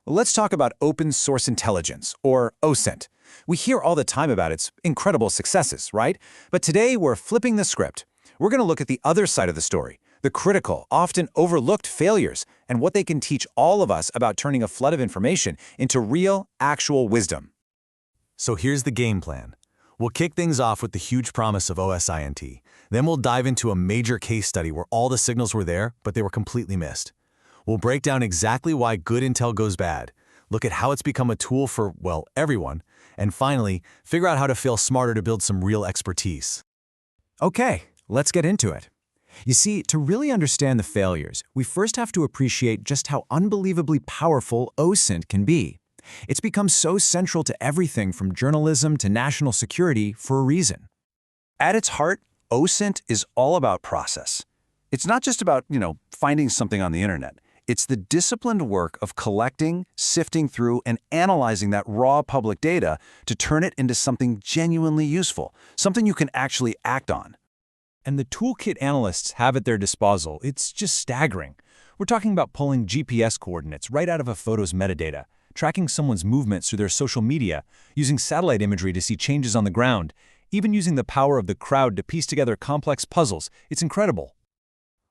Let's talk about open source intelligence, or OSINT. We hear all the time about its incredible successes, right? But today we're flipping the script. We're going to look at the other side of the story, the critical, often overlooked failures, and what they can teach all of us about turning a flood of information into real, actual wisdom. So here's the game plan. We'll kick things off with the huge promise of OSINT. Then we'll dive into a major case study where all the signals were there, but they were completely missed. We'll break down exactly why good intel goes bad, look at how it's become a tool for, well, everyone, and finally, figure out how to fail smarter to build some real expertise. Okay, let's get into it. You see, to really understand the failures, we first have to appreciate just how unbelievably powerful OSINT can be. It's become so central to everything from journalism to national security for a reason. At its heart, OSINT is all about process. It's not just about, finding something on the internet. It's the disciplined work of collecting, sifting through, and analyzing that raw public data to turn it into something genuinely useful, something you can actually act on. And the toolkit analysts have at their disposal, it's just staggering. We're talking about pulling GPS coordinates right out of a photo's metadata, tracking someone's movements through their social media, using satellite imagery to see changes on the ground, even using the power of the crowd to piece together complex puzzles. It's incredible.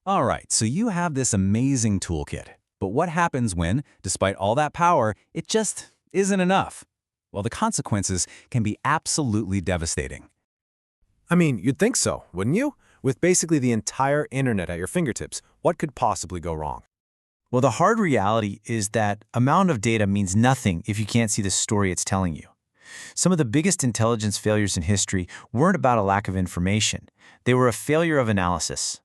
All right, so you have this amazing toolkit. But what happens when, despite all that power, it just isn't enough? Well, the consequences can be absolutely devastating. I mean, you'd think so, wouldn't you? With basically the entire internet at your fingertips, what could possibly go wrong? Well, the hard reality is that amount of data means nothing if you can't see the story it's telling you. Some of the biggest intelligence failures in history weren't about a lack of information. They were a failure of analysis.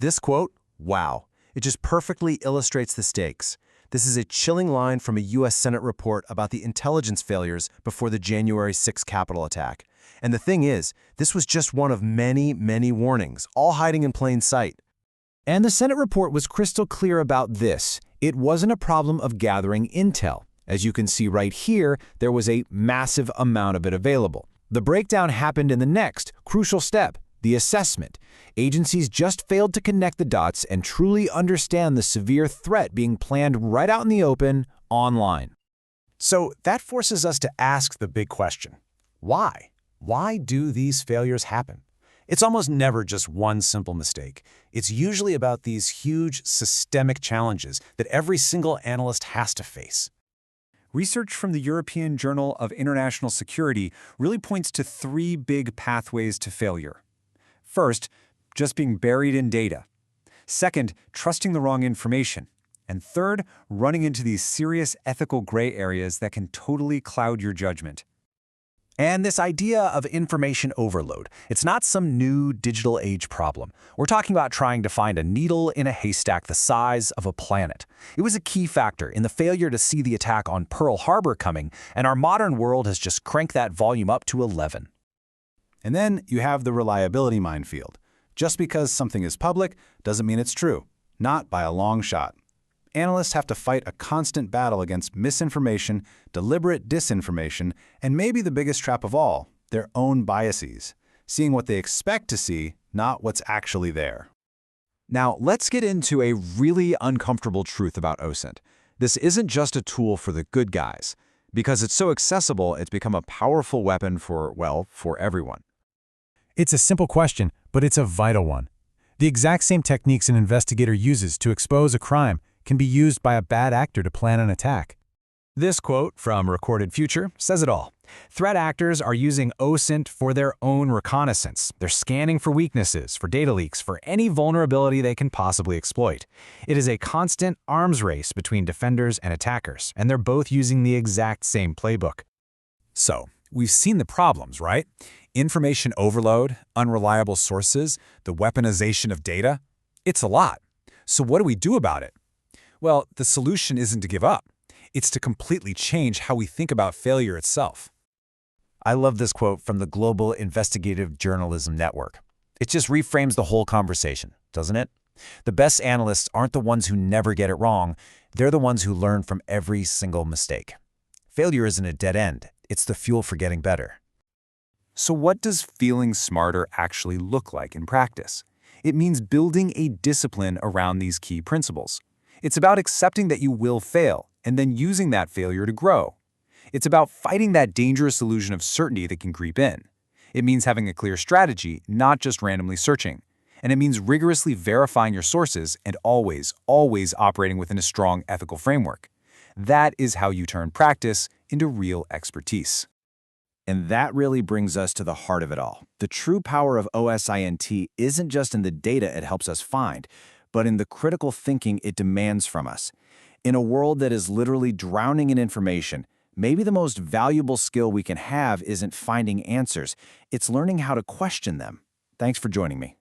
This quote, wow, it just perfectly illustrates the stakes. This is a chilling line from a U.S. Senate report about the intelligence failures before the January 6th Capitol attack. And the thing is, this was just one of many, many warnings, all hiding in plain sight. And the Senate report was crystal clear about this. It wasn't a problem of gathering intel. As you can see right here, there was a massive amount of it available. The breakdown happened in the next crucial step, the assessment. Agencies just failed to connect the dots and truly understand the severe threat being planned right out in the open, online. So that forces us to ask the big question. Why? Why do these failures happen? It's almost never just one simple mistake. It's usually about these huge systemic challenges that every single analyst has to face. Research from the European Journal of International Security really points to three big pathways to failure. First, just being buried in data. Second, trusting the wrong information. And third, running into these serious ethical gray areas that can totally cloud your judgment. And this idea of information overload, it's not some new digital age problem. We're talking about trying to find a needle in a haystack the size of a planet. It was a key factor in the failure to see the attack on Pearl Harbor coming, and our modern world has just cranked that volume up to 11. And then you have the reliability minefield. Just because something is public doesn't mean it's true, not by a long shot. Analysts have to fight a constant battle against misinformation, deliberate disinformation, and maybe the biggest trap of all, their own biases, seeing what they expect to see, not what's actually there. Now, let's get into a really uncomfortable truth about OSINT. This isn't just a tool for the good guys. Because it's so accessible, it's become a powerful weapon for everyone. It's a simple question, but it's a vital one. The exact same techniques an investigator uses to expose a crime can be used by a bad actor to plan an attack. This quote from Recorded Future says it all. Threat actors are using OSINT for their own reconnaissance. They're scanning for weaknesses, for data leaks, for any vulnerability they can possibly exploit. It is a constant arms race between defenders and attackers, and they're both using the exact same playbook. So, we've seen the problems, right? Information overload, unreliable sources, the weaponization of data. It's a lot. So what do we do about it? Well, the solution isn't to give up. It's to completely change how we think about failure itself. I love this quote from the Global Investigative Journalism Network. It just reframes the whole conversation, doesn't it? The best analysts aren't the ones who never get it wrong. They're the ones who learn from every single mistake. Failure isn't a dead end. It's the fuel for getting better. So what does feeling smarter actually look like in practice? It means building a discipline around these key principles. It's about accepting that you will fail, and then using that failure to grow. It's about fighting that dangerous illusion of certainty that can creep in. It means having a clear strategy, not just randomly searching. And it means rigorously verifying your sources and always operating within a strong ethical framework. That is how you turn practice into real expertise. And that really brings us to the heart of it all. The true power of OSINT isn't just in the data it helps us find, but in the critical thinking it demands from us. In a world that is literally drowning in information, maybe the most valuable skill we can have isn't finding answers, it's learning how to question them. Thanks for joining me.